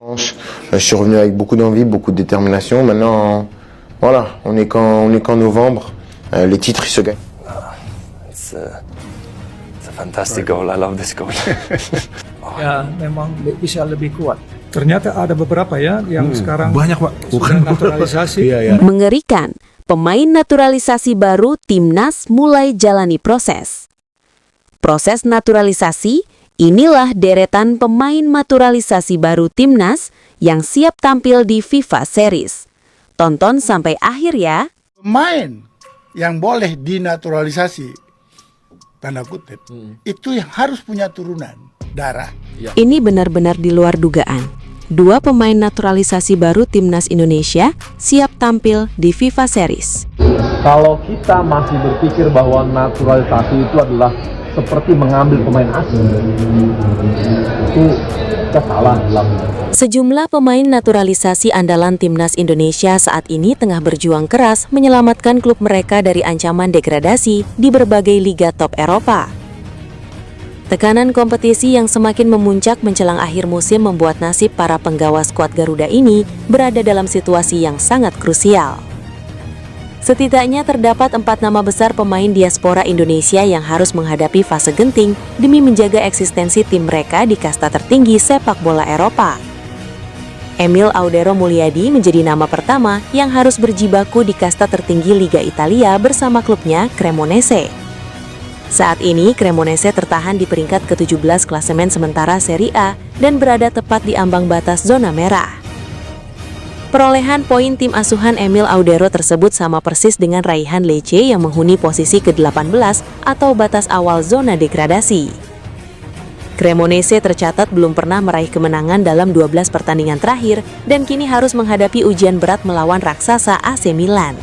Je suis revenu avec beaucoup d'envie, beaucoup de détermination. Maintenant, voilà, on est qu'en novembre. Les titres, ils se gagnent. It's a fantastic goal. I love this goal. Ya memang bisa lebih kuat. Ternyata ada beberapa ya yang sekarang Banyak, Pak. sudah naturalisasi. Iya. Mengerikan, pemain naturalisasi baru Timnas mulai jalani proses. Proses naturalisasi, inilah deretan pemain naturalisasi baru Timnas yang siap tampil di FIFA Series. Tonton sampai akhir ya. Pemain yang boleh dinaturalisasi, tanda kutip, itu yang harus punya turunan darah. Ini benar-benar di luar dugaan. Dua pemain naturalisasi baru Timnas Indonesia siap tampil di FIFA Series. Kalau kita masih berpikir bahwa naturalisasi itu adalah seperti mengambil pemain asing, itu kita salah dalam. Sejumlah pemain naturalisasi andalan Timnas Indonesia saat ini tengah berjuang keras menyelamatkan klub mereka dari ancaman degradasi di berbagai liga top Eropa. Tekanan kompetisi yang semakin memuncak menjelang akhir musim membuat nasib para penggawa skuad Garuda ini berada dalam situasi yang sangat krusial. Setidaknya terdapat 4 nama besar pemain diaspora Indonesia yang harus menghadapi fase genting demi menjaga eksistensi tim mereka di kasta tertinggi sepak bola Eropa. Emil Audero Mulyadi menjadi nama pertama yang harus berjibaku di kasta tertinggi Liga Italia bersama klubnya Cremonese. Saat ini Cremonese tertahan di peringkat ke-17 klasemen sementara Serie A dan berada tepat di ambang batas zona merah. Perolehan poin tim asuhan Emil Audero tersebut sama persis dengan raihan Lecce yang menghuni posisi ke-18 atau batas awal zona degradasi. Cremonese tercatat belum pernah meraih kemenangan dalam 12 pertandingan terakhir dan kini harus menghadapi ujian berat melawan raksasa AC Milan.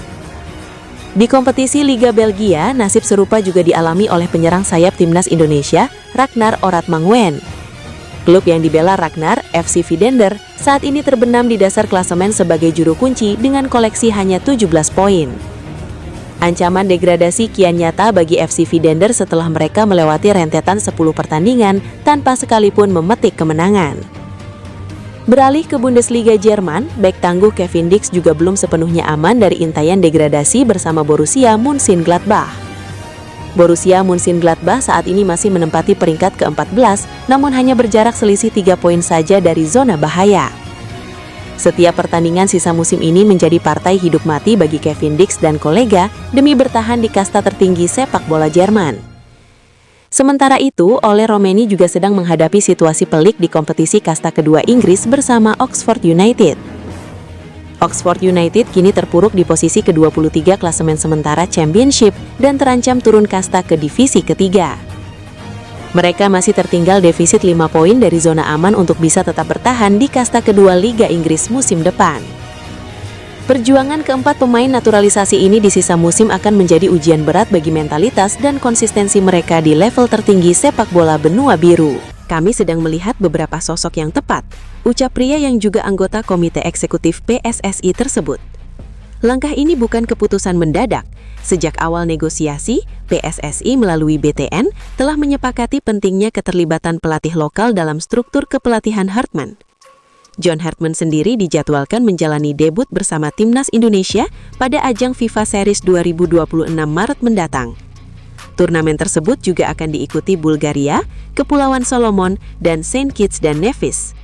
Di kompetisi Liga Belgia, nasib serupa juga dialami oleh penyerang sayap Timnas Indonesia, Ragnar Oratmangwen. Klub yang dibela Ragnar, FC Vidender, saat ini terbenam di dasar klasemen sebagai juru kunci dengan koleksi hanya 17 poin. Ancaman degradasi kian nyata bagi FC Vidender setelah mereka melewati rentetan 10 pertandingan tanpa sekalipun memetik kemenangan. Beralih ke Bundesliga Jerman, bek tangguh Kevin Dix juga belum sepenuhnya aman dari intaian degradasi bersama Borussia Mönchengladbach. Borussia Mönchengladbach saat ini masih menempati peringkat ke-14, namun hanya berjarak selisih 3 poin saja dari zona bahaya. Setiap pertandingan sisa musim ini menjadi partai hidup mati bagi Kevin Dix dan kolega demi bertahan di kasta tertinggi sepak bola Jerman. Sementara itu, Ole Romeni juga sedang menghadapi situasi pelik di kompetisi kasta kedua Inggris bersama Oxford United. Oxford United kini terpuruk di posisi ke-23 klasemen sementara Championship dan terancam turun kasta ke divisi ketiga. Mereka masih tertinggal defisit 5 poin dari zona aman untuk bisa tetap bertahan di kasta kedua Liga Inggris musim depan. Perjuangan keempat pemain naturalisasi ini di sisa musim akan menjadi ujian berat bagi mentalitas dan konsistensi mereka di level tertinggi sepak bola benua biru. Kami sedang melihat beberapa sosok yang tepat, ucap pria yang juga anggota Komite Eksekutif PSSI tersebut. Langkah ini bukan keputusan mendadak. Sejak awal negosiasi, PSSI melalui BTN telah menyepakati pentingnya keterlibatan pelatih lokal dalam struktur kepelatihan Hartman. John Hartman sendiri dijadwalkan menjalani debut bersama Timnas Indonesia pada ajang FIFA Series 2026 Maret mendatang. Turnamen tersebut juga akan diikuti Bulgaria, Kepulauan Solomon, dan Saint Kitts dan Nevis.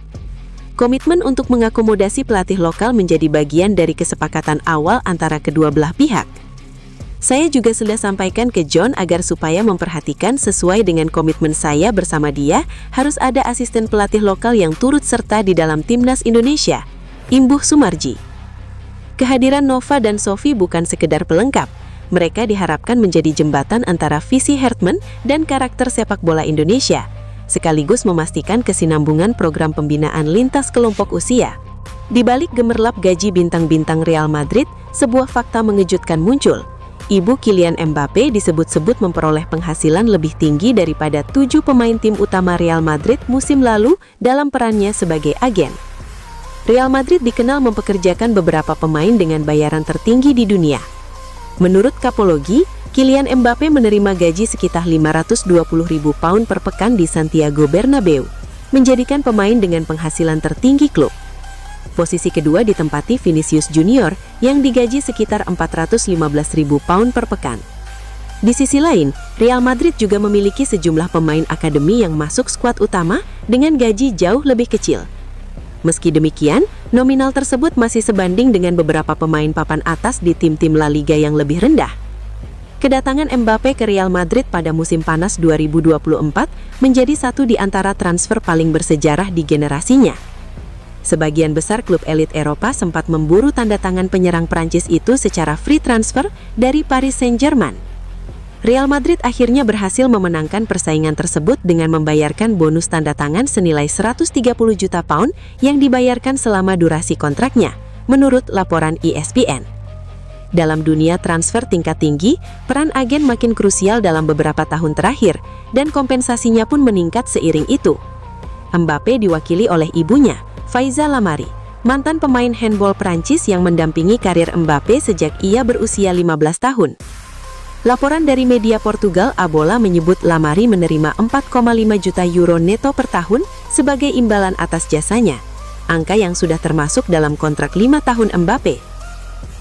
Komitmen untuk mengakomodasi pelatih lokal menjadi bagian dari kesepakatan awal antara kedua belah pihak. Saya juga sudah sampaikan ke John agar supaya memperhatikan sesuai dengan komitmen saya bersama dia, harus ada asisten pelatih lokal yang turut serta di dalam Timnas Indonesia, imbuh Sumarji. Kehadiran Nova dan Sofi bukan sekedar pelengkap, mereka diharapkan menjadi jembatan antara visi Hartman dan karakter sepak bola Indonesia, sekaligus memastikan kesinambungan program pembinaan lintas kelompok usia. Di balik gemerlap gaji bintang-bintang Real Madrid, sebuah fakta mengejutkan muncul. Ibu Kylian Mbappe disebut-sebut memperoleh penghasilan lebih tinggi daripada 7 pemain tim utama Real Madrid musim lalu dalam perannya sebagai agen. Real Madrid dikenal mempekerjakan beberapa pemain dengan bayaran tertinggi di dunia. Menurut Kapologi, Kylian Mbappe menerima gaji sekitar 520.000 pound per pekan di Santiago Bernabeu, menjadikan pemain dengan penghasilan tertinggi klub. Posisi kedua ditempati Vinicius Junior yang digaji sekitar 415.000 pound per pekan. Di sisi lain, Real Madrid juga memiliki sejumlah pemain akademi yang masuk skuad utama dengan gaji jauh lebih kecil. Meski demikian, nominal tersebut masih sebanding dengan beberapa pemain papan atas di tim-tim La Liga yang lebih rendah. Kedatangan Mbappe ke Real Madrid pada musim panas 2024 menjadi satu di antara transfer paling bersejarah di generasinya. Sebagian besar klub elit Eropa sempat memburu tanda tangan penyerang Prancis itu secara free transfer dari Paris Saint-Germain. Real Madrid akhirnya berhasil memenangkan persaingan tersebut dengan membayarkan bonus tanda tangan senilai 130 juta pound yang dibayarkan selama durasi kontraknya, menurut laporan ESPN. Dalam dunia transfer tingkat tinggi, peran agen makin krusial dalam beberapa tahun terakhir, dan kompensasinya pun meningkat seiring itu. Mbappe diwakili oleh ibunya, Faiza Lamari, mantan pemain handball Prancis yang mendampingi karir Mbappe sejak ia berusia 15 tahun. Laporan dari media Portugal A Bola menyebut Lamari menerima 4,5 juta euro neto per tahun sebagai imbalan atas jasanya, angka yang sudah termasuk dalam kontrak 5 tahun Mbappe.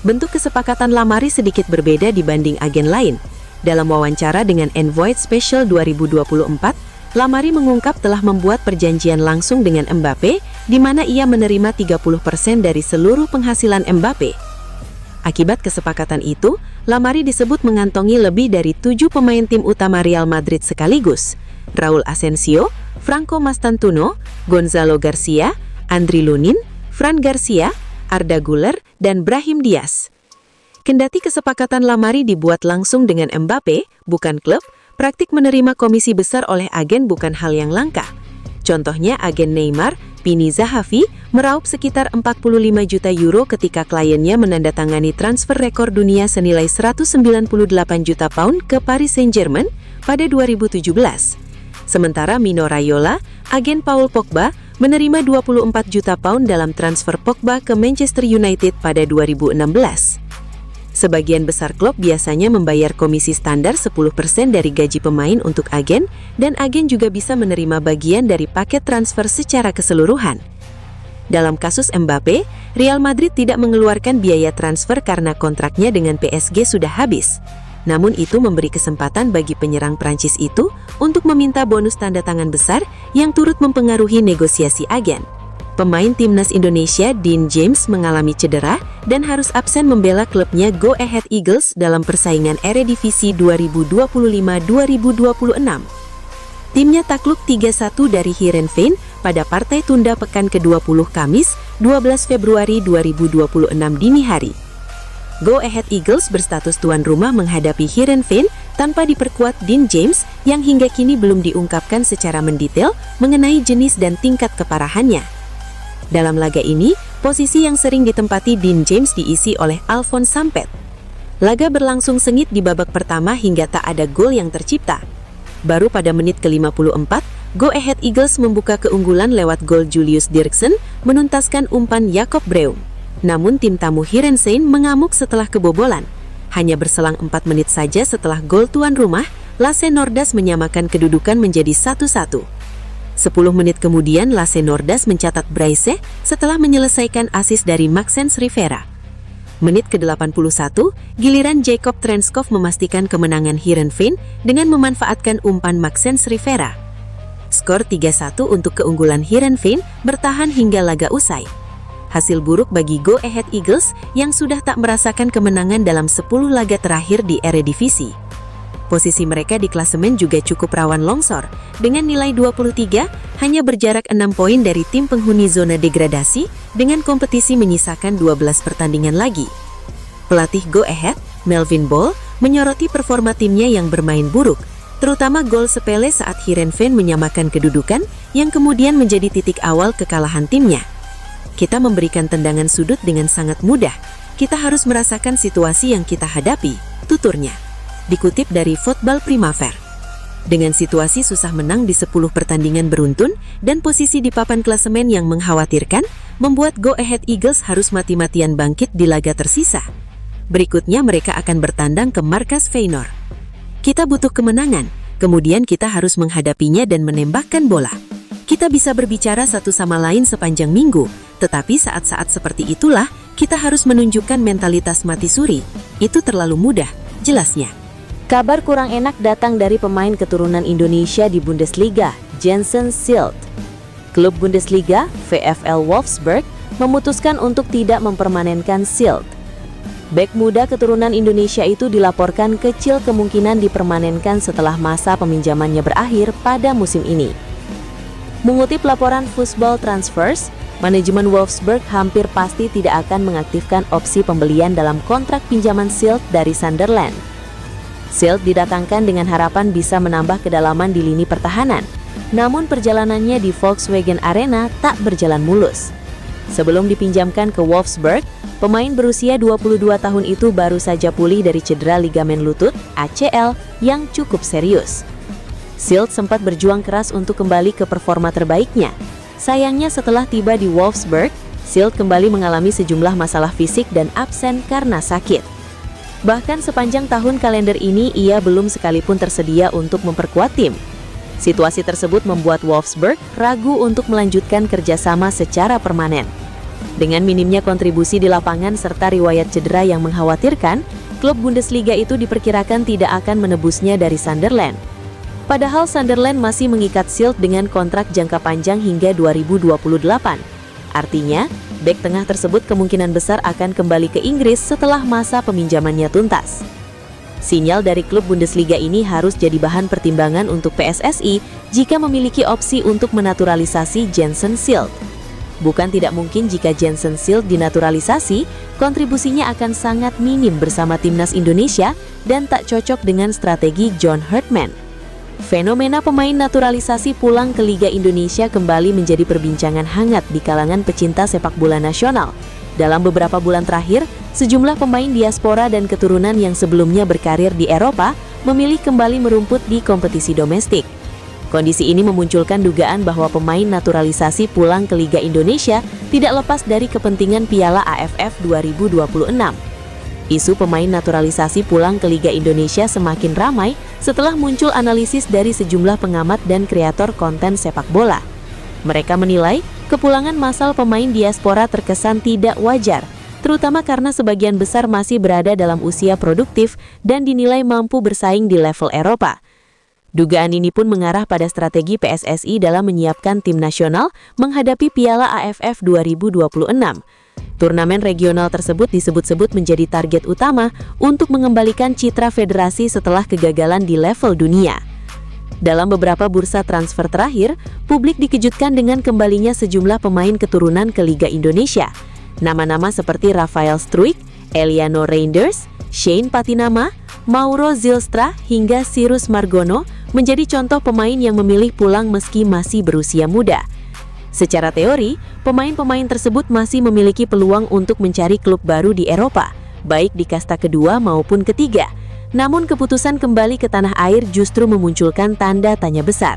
Bentuk kesepakatan Lamari sedikit berbeda dibanding agen lain. Dalam wawancara dengan Envoy Special 2024, Lamari mengungkap telah membuat perjanjian langsung dengan Mbappe, di mana ia menerima 30% dari seluruh penghasilan Mbappe. Akibat kesepakatan itu, Lamari disebut mengantongi lebih dari 7 pemain tim utama Real Madrid sekaligus: Raul Asensio, Franco Mastantuono, Gonzalo Garcia, Andriy Lunin, Fran Garcia, Arda Güler, dan Brahim Diaz. Kendati kesepakatan Lamari dibuat langsung dengan Mbappe, bukan klub, praktik menerima komisi besar oleh agen bukan hal yang langka. Contohnya agen Neymar, Pini Zahavi, meraup sekitar 45 juta euro ketika kliennya menandatangani transfer rekor dunia senilai 198 juta pound ke Paris Saint-Germain pada 2017. Sementara Mino Raiola, agen Paul Pogba, menerima 24 juta pound dalam transfer Pogba ke Manchester United pada 2016. Sebagian besar klub biasanya membayar komisi standar 10% dari gaji pemain untuk agen, dan agen juga bisa menerima bagian dari paket transfer secara keseluruhan. Dalam kasus Mbappe, Real Madrid tidak mengeluarkan biaya transfer karena kontraknya dengan PSG sudah habis. Namun itu memberi kesempatan bagi penyerang Prancis itu untuk meminta bonus tanda tangan besar yang turut mempengaruhi negosiasi agen. Pemain timnas Indonesia Dean James mengalami cedera dan harus absen membela klubnya Go Ahead Eagles dalam persaingan Eredivisie 2025-2026. Timnya takluk 3-1 dari Heerenveen pada partai tunda pekan ke-20 Kamis, 12 Februari 2026 dini hari. Go Ahead Eagles berstatus tuan rumah menghadapi Heerenveen tanpa diperkuat Dean James yang hingga kini belum diungkapkan secara mendetail mengenai jenis dan tingkat keparahannya. Dalam laga ini, posisi yang sering ditempati Dean James diisi oleh Alphonse Sampet. Laga berlangsung sengit di babak pertama hingga tak ada gol yang tercipta. Baru pada menit ke-54, Go Ahead Eagles membuka keunggulan lewat gol Julius Dirksen menuntaskan umpan Jacob Breum. Namun tim tamu Heerenveen mengamuk setelah kebobolan. Hanya berselang 4 menit saja setelah gol tuan rumah, Lasse Nordas menyamakan kedudukan menjadi 1-1. 10 menit kemudian Lasse Nordas mencatat brace setelah menyelesaikan assist dari Maxence Rivera. Menit ke-81, giliran Jacob Trenskov memastikan kemenangan Heerenveen dengan memanfaatkan umpan Maxence Rivera. Skor 3-1 untuk keunggulan Heerenveen bertahan hingga laga usai. Hasil buruk bagi Go Ahead Eagles yang sudah tak merasakan kemenangan dalam 10 laga terakhir di Eredivisie. Posisi mereka di klasemen juga cukup rawan longsor, dengan nilai 23, hanya berjarak 6 poin dari tim penghuni zona degradasi, dengan kompetisi menyisakan 12 pertandingan lagi. Pelatih Go Ahead, Melvin Bol, menyoroti performa timnya yang bermain buruk, terutama gol sepele saat Heerenveen menyamakan kedudukan, yang kemudian menjadi titik awal kekalahan timnya. Kita memberikan tendangan sudut dengan sangat mudah, kita harus merasakan situasi yang kita hadapi, tuturnya. Dikutip dari Football Primavera. Dengan situasi susah menang di 10 pertandingan beruntun dan posisi di papan klasemen yang mengkhawatirkan, membuat Go Ahead Eagles harus mati-matian bangkit di laga tersisa. Berikutnya mereka akan bertandang ke markas Feyenoord. Kita butuh kemenangan, kemudian kita harus menghadapinya dan menembakkan bola. Kita bisa berbicara satu sama lain sepanjang minggu, Tetapi saat-saat seperti itulah kita harus menunjukkan mentalitas mati suri. Itu terlalu mudah, jelasnya. Kabar kurang enak datang dari pemain keturunan Indonesia di Bundesliga, Jensen Silt. Klub Bundesliga, VfL Wolfsburg, memutuskan untuk tidak mempermanenkan Silt. Bek muda keturunan Indonesia itu dilaporkan kecil kemungkinan dipermanenkan setelah masa peminjamannya berakhir pada musim ini. Mengutip laporan Football Transfers, manajemen Wolfsburg hampir pasti tidak akan mengaktifkan opsi pembelian dalam kontrak pinjaman Silt dari Sunderland. Silt didatangkan dengan harapan bisa menambah kedalaman di lini pertahanan, namun perjalanannya di Volkswagen Arena tak berjalan mulus. Sebelum dipinjamkan ke Wolfsburg, pemain berusia 22 tahun itu baru saja pulih dari cedera ligamen lutut (ACL) yang cukup serius. Silt sempat berjuang keras untuk kembali ke performa terbaiknya. Sayangnya setelah tiba di Wolfsburg, Silt kembali mengalami sejumlah masalah fisik dan absen karena sakit. Bahkan sepanjang tahun kalender ini ia belum sekalipun tersedia untuk memperkuat tim. Situasi tersebut membuat Wolfsburg ragu untuk melanjutkan kerjasama secara permanen. Dengan minimnya kontribusi di lapangan serta riwayat cedera yang mengkhawatirkan, klub Bundesliga itu diperkirakan tidak akan menebusnya dari Sunderland. Padahal Sunderland masih mengikat Silt dengan kontrak jangka panjang hingga 2028. Artinya, bek tengah tersebut kemungkinan besar akan kembali ke Inggris setelah masa peminjamannya tuntas. Sinyal dari klub Bundesliga ini harus jadi bahan pertimbangan untuk PSSI jika memiliki opsi untuk menaturalisasi Jensen Silt. Bukan tidak mungkin jika Jensen Silt dinaturalisasi, kontribusinya akan sangat minim bersama timnas Indonesia dan tak cocok dengan strategi John Herdman. Fenomena pemain naturalisasi pulang ke Liga Indonesia kembali menjadi perbincangan hangat di kalangan pecinta sepak bola nasional. Dalam beberapa bulan terakhir, sejumlah pemain diaspora dan keturunan yang sebelumnya berkarir di Eropa memilih kembali merumput di kompetisi domestik. Kondisi ini memunculkan dugaan bahwa pemain naturalisasi pulang ke Liga Indonesia tidak lepas dari kepentingan Piala AFF 2026. Isu pemain naturalisasi pulang ke Liga Indonesia semakin ramai setelah muncul analisis dari sejumlah pengamat dan kreator konten sepak bola. Mereka menilai kepulangan massal pemain diaspora terkesan tidak wajar, terutama karena sebagian besar masih berada dalam usia produktif dan dinilai mampu bersaing di level Eropa. Dugaan ini pun mengarah pada strategi PSSI dalam menyiapkan tim nasional menghadapi Piala AFF 2026. Turnamen regional tersebut disebut-sebut menjadi target utama untuk mengembalikan citra federasi setelah kegagalan di level dunia. Dalam beberapa bursa transfer terakhir, publik dikejutkan dengan kembalinya sejumlah pemain keturunan ke Liga Indonesia. Nama-nama seperti Rafael Struijk, Eliano Reinders, Shane Patinama, Mauro Zylstra hingga Cyrus Margono menjadi contoh pemain yang memilih pulang meski masih berusia muda. Secara teori, pemain-pemain tersebut masih memiliki peluang untuk mencari klub baru di Eropa, baik di kasta kedua maupun ketiga. Namun keputusan kembali ke tanah air justru memunculkan tanda tanya besar.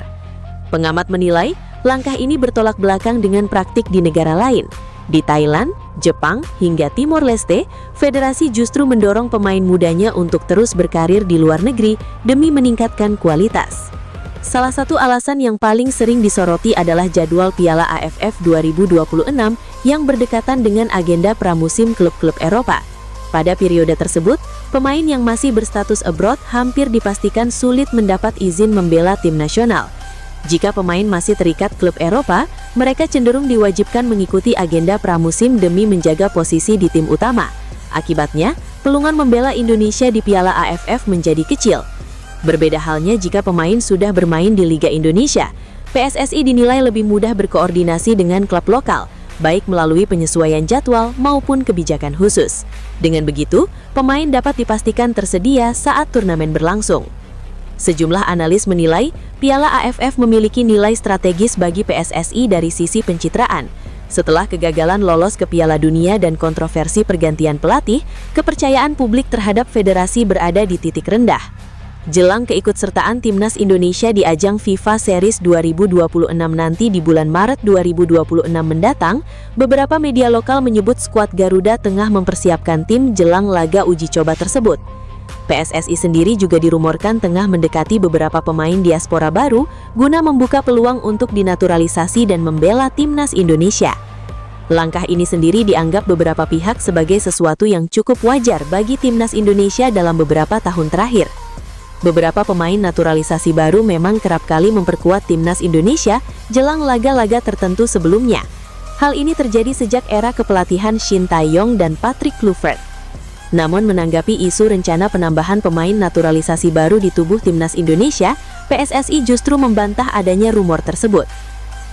Pengamat menilai, langkah ini bertolak belakang dengan praktik di negara lain. Di Thailand, Jepang, hingga Timor Leste, federasi justru mendorong pemain mudanya untuk terus berkarir di luar negeri demi meningkatkan kualitas. Salah satu alasan yang paling sering disoroti adalah jadwal Piala AFF 2026 yang berdekatan dengan agenda pramusim klub-klub Eropa. Pada periode tersebut, pemain yang masih berstatus abroad hampir dipastikan sulit mendapat izin membela tim nasional. Jika pemain masih terikat klub Eropa, mereka cenderung diwajibkan mengikuti agenda pramusim demi menjaga posisi di tim utama. Akibatnya, peluang membela Indonesia di Piala AFF menjadi kecil. Berbeda halnya jika pemain sudah bermain di Liga Indonesia, PSSI dinilai lebih mudah berkoordinasi dengan klub lokal, baik melalui penyesuaian jadwal maupun kebijakan khusus. Dengan begitu, pemain dapat dipastikan tersedia saat turnamen berlangsung. Sejumlah analis menilai, Piala AFF memiliki nilai strategis bagi PSSI dari sisi pencitraan. Setelah kegagalan lolos ke Piala Dunia dan kontroversi pergantian pelatih, kepercayaan publik terhadap federasi berada di titik rendah. Jelang keikutsertaan timnas Indonesia di ajang FIFA Series 2026 nanti di bulan Maret 2026 mendatang, beberapa media lokal menyebut skuad Garuda tengah mempersiapkan tim jelang laga uji coba tersebut. PSSI sendiri juga dirumorkan tengah mendekati beberapa pemain diaspora baru guna membuka peluang untuk dinaturalisasi dan membela timnas Indonesia. Langkah ini sendiri dianggap beberapa pihak sebagai sesuatu yang cukup wajar bagi timnas Indonesia dalam beberapa tahun terakhir. Beberapa pemain naturalisasi baru memang kerap kali memperkuat timnas Indonesia jelang laga-laga tertentu sebelumnya. Hal ini terjadi sejak era kepelatihan Shin Tae-yong dan Patrick Kluivert. Namun menanggapi isu rencana penambahan pemain naturalisasi baru di tubuh timnas Indonesia, PSSI justru membantah adanya rumor tersebut.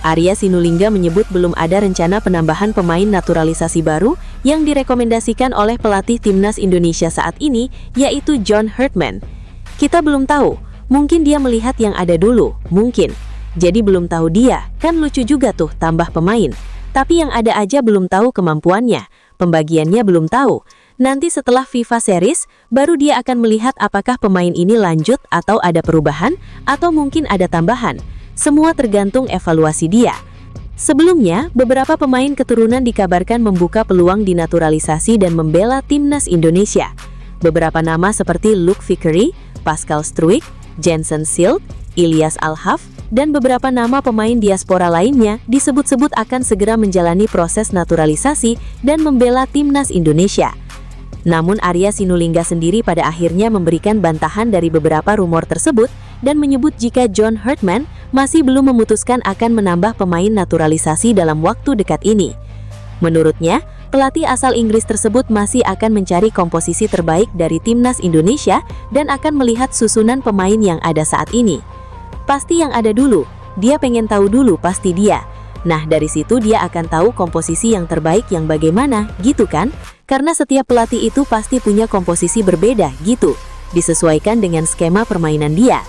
Arya Sinulinga menyebut belum ada rencana penambahan pemain naturalisasi baru yang direkomendasikan oleh pelatih timnas Indonesia saat ini, yaitu John Herdman. Kita belum tahu, mungkin dia melihat yang ada dulu, mungkin. Jadi belum tahu dia, kan lucu juga tuh tambah pemain. Tapi yang ada aja belum tahu kemampuannya, pembagiannya belum tahu. Nanti setelah FIFA Series, baru dia akan melihat apakah pemain ini lanjut atau ada perubahan, atau mungkin ada tambahan. Semua tergantung evaluasi dia. Sebelumnya, beberapa pemain keturunan dikabarkan membuka peluang dinaturalisasi dan membela timnas Indonesia. Beberapa nama seperti Luke Vickery, Pascal Struijk, Jensen Silt, Ilyas Alhaf, dan beberapa nama pemain diaspora lainnya disebut-sebut akan segera menjalani proses naturalisasi dan membela timnas Indonesia. Namun Arya Sinulinga sendiri pada akhirnya memberikan bantahan dari beberapa rumor tersebut dan menyebut jika John Herdman masih belum memutuskan akan menambah pemain naturalisasi dalam waktu dekat ini. Menurutnya, pelatih asal Inggris tersebut masih akan mencari komposisi terbaik dari timnas Indonesia dan akan melihat susunan pemain yang ada saat ini. Pasti yang ada dulu, dia pengen tahu dulu pasti dia. Nah, dari situ dia akan tahu komposisi yang terbaik yang bagaimana, gitu kan? Karena setiap pelatih itu pasti punya komposisi berbeda, gitu. Disesuaikan dengan skema permainan dia.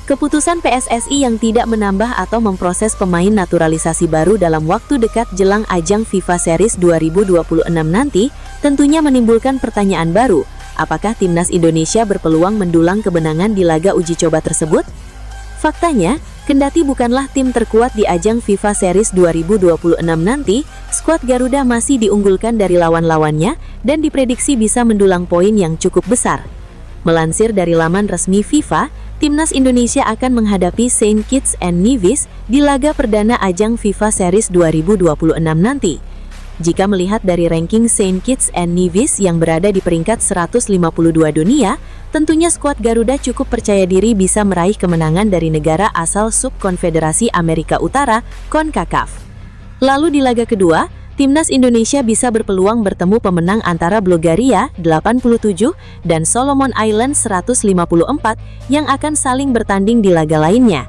Keputusan PSSI yang tidak menambah atau memproses pemain naturalisasi baru dalam waktu dekat jelang ajang FIFA Series 2026 nanti tentunya menimbulkan pertanyaan baru. Apakah timnas Indonesia berpeluang mendulang kemenangan di laga uji coba tersebut? Faktanya, kendati bukanlah tim terkuat di ajang FIFA Series 2026 nanti, skuad Garuda masih diunggulkan dari lawan-lawannya dan diprediksi bisa mendulang poin yang cukup besar. Melansir dari laman resmi FIFA, timnas Indonesia akan menghadapi Saint Kitts and Nevis di laga perdana ajang FIFA Series 2026 nanti. Jika melihat dari ranking Saint Kitts and Nevis yang berada di peringkat 152 dunia, tentunya skuad Garuda cukup percaya diri bisa meraih kemenangan dari negara asal Subkonfederasi Amerika Utara, CONCACAF. Lalu di laga kedua, timnas Indonesia bisa berpeluang bertemu pemenang antara Bulgaria 87 dan Solomon Islands 154 yang akan saling bertanding di laga lainnya.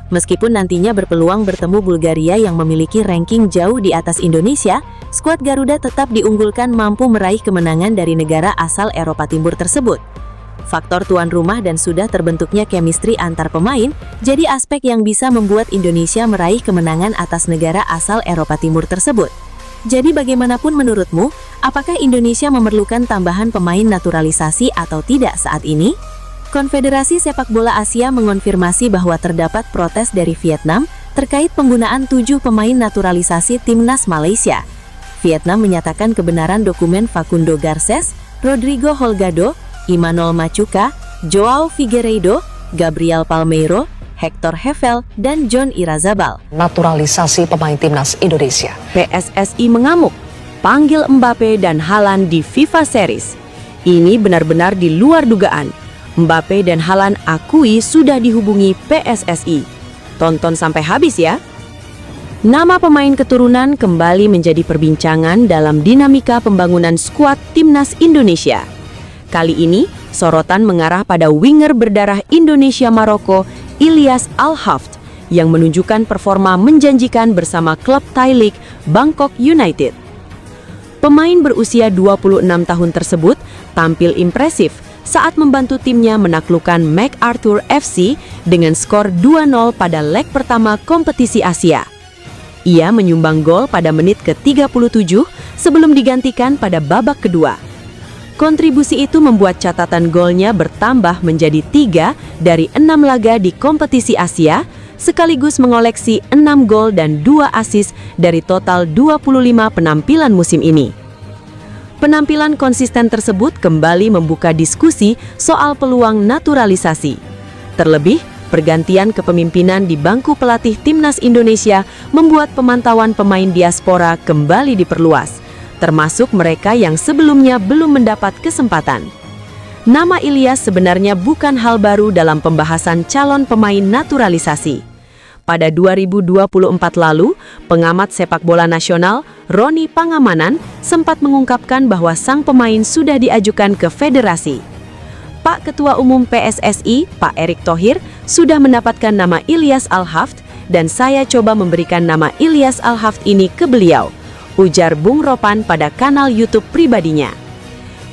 Meskipun nantinya berpeluang bertemu Bulgaria yang memiliki ranking jauh di atas Indonesia, skuad Garuda tetap diunggulkan mampu meraih kemenangan dari negara asal Eropa Timur tersebut. Faktor tuan rumah dan sudah terbentuknya chemistry antar pemain jadi aspek yang bisa membuat Indonesia meraih kemenangan atas negara asal Eropa Timur tersebut. Jadi bagaimanapun menurutmu, apakah Indonesia memerlukan tambahan pemain naturalisasi atau tidak saat ini? Konfederasi Sepak Bola Asia mengonfirmasi bahwa terdapat protes dari Vietnam terkait penggunaan 7 pemain naturalisasi timnas Malaysia. Vietnam menyatakan kebenaran dokumen Facundo Garces, Rodrigo Holgado, Imanol Machuca, Joao Figueiredo, Gabriel Palmeiro, Hector Hevel, dan John Irazabal. Naturalisasi pemain timnas Indonesia. PSSI mengamuk, panggil Mbappe dan Haaland di FIFA Series. Ini benar-benar di luar dugaan. Mbappe dan Haaland akui sudah dihubungi PSSI. Tonton sampai habis ya. Nama pemain keturunan kembali menjadi perbincangan dalam dinamika pembangunan skuad timnas Indonesia. Kali ini, sorotan mengarah pada winger berdarah Indonesia Maroko, Ilyas Alhaf, yang menunjukkan performa menjanjikan bersama klub Thai League Bangkok United. Pemain berusia 26 tahun tersebut tampil impresif saat membantu timnya menaklukkan MacArthur FC dengan skor 2-0 pada leg pertama kompetisi Asia. Ia menyumbang gol pada menit ke-37 sebelum digantikan pada babak kedua. Kontribusi itu membuat catatan golnya bertambah menjadi 3 dari 6 laga di kompetisi Asia, sekaligus mengoleksi 6 gol dan 2 assist dari total 25 penampilan musim ini. Penampilan konsisten tersebut kembali membuka diskusi soal peluang naturalisasi. Terlebih, Pergantian kepemimpinan di bangku pelatih Timnas Indonesia membuat pemantauan pemain diaspora kembali diperluas, termasuk mereka yang sebelumnya belum mendapat kesempatan. Nama Ilyas sebenarnya bukan hal baru dalam pembahasan calon pemain naturalisasi. Pada 2024 lalu, pengamat sepak bola nasional Roni Pangamanan sempat mengungkapkan bahwa sang pemain sudah diajukan ke federasi. Pak Ketua Umum PSSI, Pak Erick Thohir, sudah mendapatkan nama Ilyas Al-Haft dan saya coba memberikan nama Ilyas Al-Haft ini ke beliau, ujar Bung Ropan pada kanal YouTube pribadinya.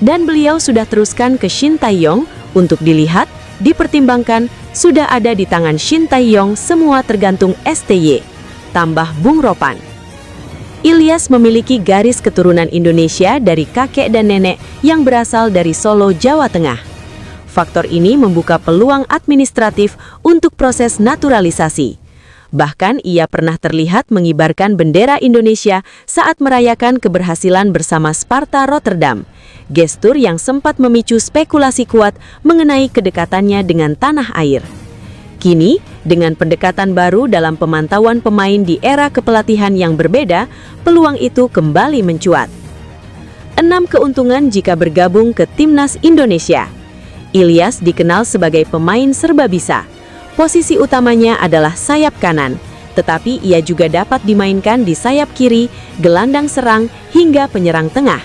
Dan beliau sudah teruskan ke Shin Tae-yong untuk dilihat, dipertimbangkan, sudah ada di tangan Shin Tae-yong, semua tergantung STY, tambah Bung Ropan. Ilyas memiliki garis keturunan Indonesia dari kakek dan nenek yang berasal dari Solo, Jawa Tengah. Faktor ini membuka peluang administratif untuk proses naturalisasi. Bahkan ia pernah terlihat mengibarkan bendera Indonesia saat merayakan keberhasilan bersama Sparta Rotterdam, gestur yang sempat memicu spekulasi kuat mengenai kedekatannya dengan tanah air. Kini, dengan pendekatan baru dalam pemantauan pemain di era kepelatihan yang berbeda, peluang itu kembali mencuat. 6 keuntungan jika bergabung ke Timnas Indonesia. Ilyas dikenal sebagai pemain serba bisa. Posisi utamanya adalah sayap kanan, tetapi ia juga dapat dimainkan di sayap kiri, gelandang serang, hingga penyerang tengah.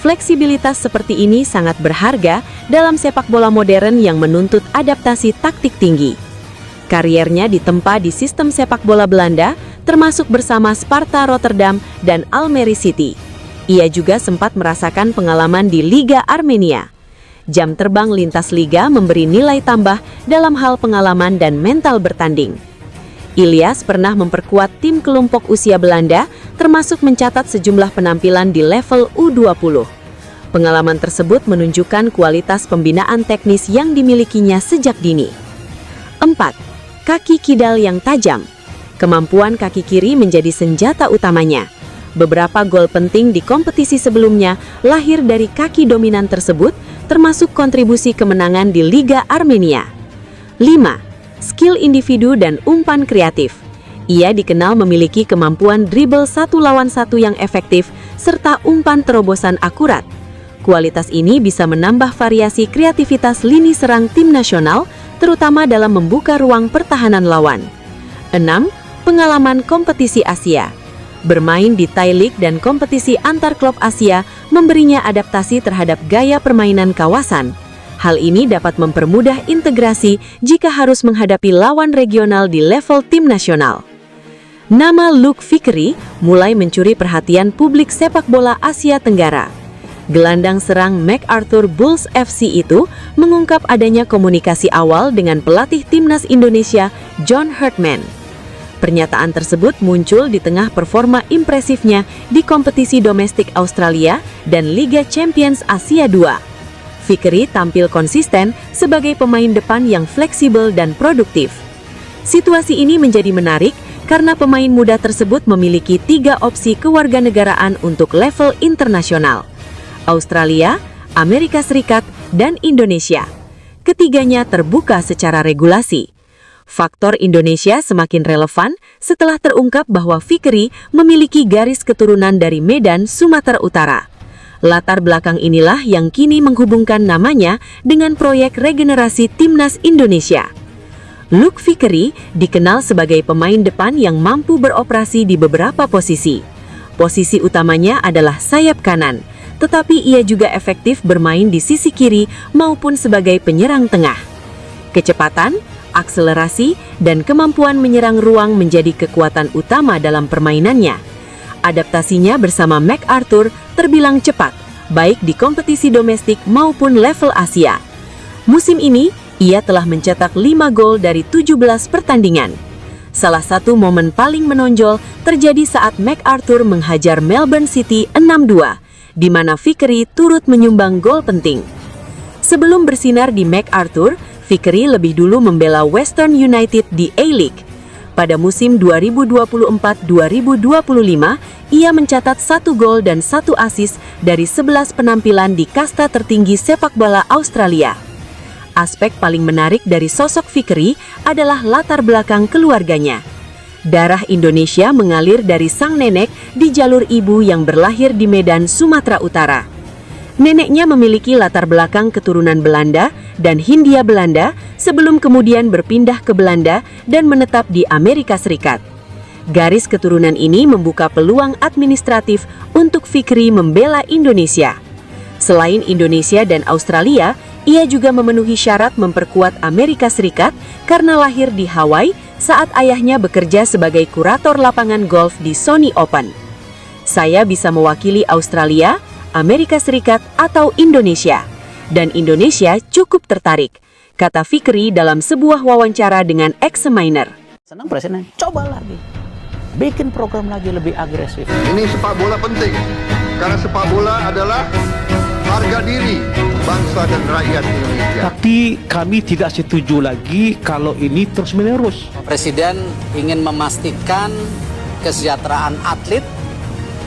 Fleksibilitas seperti ini sangat berharga dalam sepak bola modern yang menuntut adaptasi taktik tinggi. Kariernya ditempa di sistem sepak bola Belanda, termasuk bersama Sparta Rotterdam dan Almere City. Ia juga sempat merasakan pengalaman di Liga Armenia. Jam terbang lintas liga memberi nilai tambah dalam hal pengalaman dan mental bertanding. Ilyas pernah memperkuat tim kelompok usia Belanda, termasuk mencatat sejumlah penampilan di level U20. Pengalaman tersebut menunjukkan kualitas pembinaan teknis yang dimilikinya sejak dini. 4. Kaki kidal yang tajam. Kemampuan kaki kiri menjadi senjata utamanya. Beberapa gol penting di kompetisi sebelumnya lahir dari kaki dominan tersebut, termasuk kontribusi kemenangan di Liga Armenia. 5. Skill individu dan umpan kreatif. Ia dikenal memiliki kemampuan dribble 1 lawan 1 yang efektif, serta umpan terobosan akurat. Kualitas ini bisa menambah variasi kreativitas lini serang tim nasional, terutama dalam membuka ruang pertahanan lawan. 6. Pengalaman kompetisi Asia. Bermain di Thai League dan kompetisi antar klub Asia memberinya adaptasi terhadap gaya permainan kawasan. Hal ini dapat mempermudah integrasi jika harus menghadapi lawan regional di level tim nasional. Nama Luke Vickery mulai mencuri perhatian publik sepak bola Asia Tenggara. Gelandang serang MacArthur Bulls FC itu mengungkap adanya komunikasi awal dengan pelatih Timnas Indonesia, John Herdman. Pernyataan tersebut muncul di tengah performa impresifnya di kompetisi domestik Australia dan Liga Champions Asia 2. Vickery tampil konsisten sebagai pemain depan yang fleksibel dan produktif. Situasi ini menjadi menarik karena pemain muda tersebut memiliki 3 opsi kewarganegaraan untuk level internasional: Australia, Amerika Serikat, dan Indonesia. Ketiganya terbuka secara regulasi. Faktor Indonesia semakin relevan setelah terungkap bahwa Vickery memiliki garis keturunan dari Medan, Sumatera Utara. Latar belakang inilah yang kini menghubungkan namanya dengan proyek regenerasi Timnas Indonesia. Luke Vickery dikenal sebagai pemain depan yang mampu beroperasi di beberapa posisi. Posisi utamanya adalah sayap kanan, tetapi ia juga efektif bermain di sisi kiri maupun sebagai penyerang tengah. Kecepatan, akselerasi, dan kemampuan menyerang ruang menjadi kekuatan utama dalam permainannya. Adaptasinya bersama MacArthur terbilang cepat, baik di kompetisi domestik maupun level Asia. Musim ini, ia telah mencetak 5 gol dari 17 pertandingan. Salah satu momen paling menonjol terjadi saat MacArthur menghajar Melbourne City 6-2, di mana Vickery turut menyumbang gol penting. Sebelum bersinar di MacArthur, Vickery lebih dulu membela Western United di A-League. Pada musim 2024-2025, ia mencatat 1 gol dan 1 assist dari 11 penampilan di kasta tertinggi sepak bola Australia. Aspek paling menarik dari sosok Fikri adalah latar belakang keluarganya. Darah Indonesia mengalir dari sang nenek di jalur ibu yang berlahir di Medan, Sumatera Utara. Neneknya memiliki latar belakang keturunan Belanda dan Hindia Belanda sebelum kemudian berpindah ke Belanda dan menetap di Amerika Serikat. Garis keturunan ini membuka peluang administratif untuk Fikri membela Indonesia. Selain Indonesia dan Australia, ia juga memenuhi syarat memperkuat Amerika Serikat karena lahir di Hawaii saat ayahnya bekerja sebagai kurator lapangan golf di Sony Open. Saya bisa mewakili Australia, Amerika Serikat, atau Indonesia. Dan Indonesia cukup tertarik, kata Fikri dalam sebuah wawancara dengan Examiner. Senang Presiden, coba lagi. Bikin program lagi lebih agresif. Ini sepak bola penting, karena sepak bola adalah harga diri bangsa dan rakyat Indonesia. Tapi kami tidak setuju lagi kalau ini terus menerus. Presiden ingin memastikan kesejahteraan atlet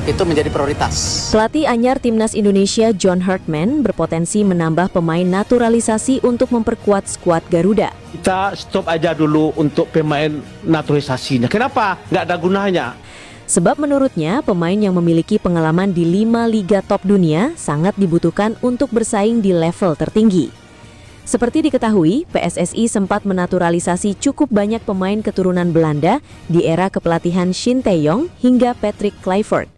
itu menjadi prioritas. Pelatih anyar Timnas Indonesia John Hartman berpotensi menambah pemain naturalisasi untuk memperkuat skuad Garuda. Kita stop aja dulu untuk pemain naturalisasinya. Kenapa? Nggak ada gunanya. Sebab menurutnya, pemain yang memiliki pengalaman di 5 liga top dunia sangat dibutuhkan untuk bersaing di level tertinggi. Seperti diketahui, PSSI sempat menaturalisasi cukup banyak pemain keturunan Belanda di era kepelatihan Shin Tae-yong hingga Patrick Kluivert.